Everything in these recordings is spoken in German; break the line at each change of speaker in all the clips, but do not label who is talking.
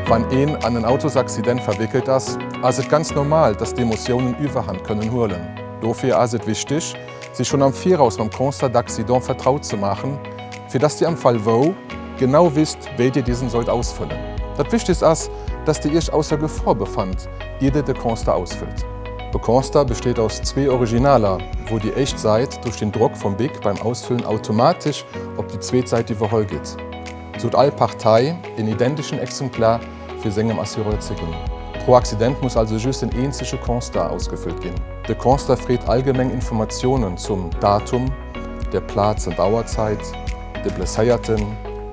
Wenn ein an ein Autosaccident verwickelt ist, ist es ganz normal, dass die Emotionen Überhand können holen. Dafür ist es wichtig, sich schon am Voraus beim Constat d'Accident vertraut zu machen, für dass ihr am Fall wo genau wisst, wie ihr diesen sollt ausfüllen. Das Wichtigste ist, dass ihr euch außer Gefahr befindet, ihr den Constat ausfüllt. Der Constat besteht aus 2 Originaler, wo die Echtseite durch den Druck vom Big beim Ausfüllen automatisch auf die Zweitseite überholt geht. So hat alle Partei ein identischen Exemplar für seinem Assureur zu geben. Pro Accident muss also just ein einziger Constat ausgefüllt gehen. Der Constat fragt allgemein Informationen zum Datum, der Platz und Dauerzeit, der Blesseierten,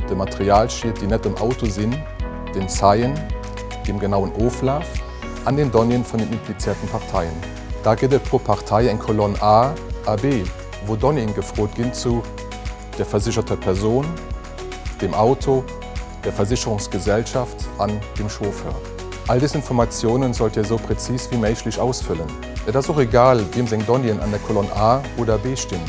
der Materialschied, die nicht im Auto sind, den Zeilen, dem genauen Auflauf, an den Donien von den implizierten Parteien. Da geht es pro Partei in Kolonne A, B, wo Donien gefroht gehen zu der versicherten Person, dem Auto, der Versicherungsgesellschaft, an dem Chauffeur. All diese Informationen sollt ihr so präzise wie möglich ausfüllen. Es ist auch egal, wem sein Donien an der Kolonne A oder B stehen.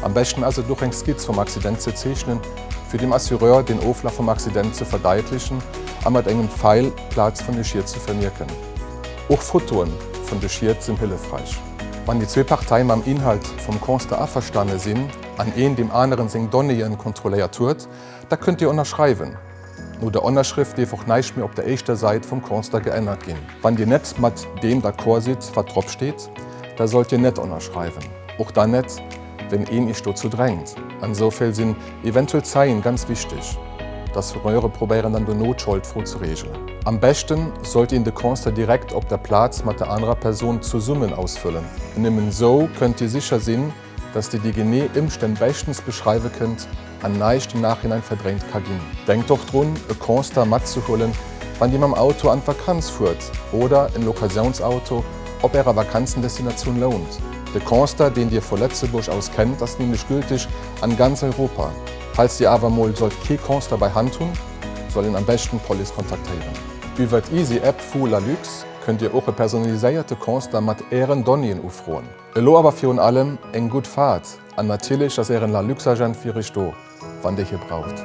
Am besten also durch ein Skizze vom Accident zu zeichnen, für den Assureur den Auflauf vom Accident zu verdeutlichen, und mit einem Pfeil Platz von der Schier zu vermerken. Auch Fotos von der Schier sind hilfreich. Wenn die 2 Parteien am Inhalt vom Constat einverstanden sind, an einen dem anderen sein Donien kontrolliert wird, da könnt ihr unterschreiben. Nur der Unterschrift darf auch nicht mehr auf der ersten Seite vom Constat geändert gehen. Wenn ihr nicht mit dem d'accord seid, was drauf steht, da sollt ihr nicht unterschreiben. Auch dann nicht, wenn ihn euch dazu drängt. Insofern sind eventuell Zeilen ganz wichtig. Das Röhre probieren dann die Notschuld froh zu regeln. Am besten sollt ihr den Constat direkt auf der Platz mit der anderen Person zusammen ausfüllen. Und so könnt ihr sicher sein, dass ihr die genauen Umstände bestens beschreiben könnt, an nicht im Nachhinein verdrängt kann gehen. Denkt doch dran, ein Constat mitzuholen, wenn ihr mit dem Auto an Vakanz führt oder ein Lokationsauto, ob ihre Vakanzendestination lohnt. Der Constat, den ihr von Letzteburg aus kennt, ist nämlich gültig an ganz Europa. Falls ihr aber mal kein Constat bei Hand tun, soll ihn am besten Police kontaktieren. Über die Easy App von Lalux könnt ihr auch ein personalisierte Constat mit Ihren Donien aufrufen. Elo aber für allem eine gute Fahrt. Und natürlich ist Ihren Lalux-Agent für euch da, wann ihr hier braucht.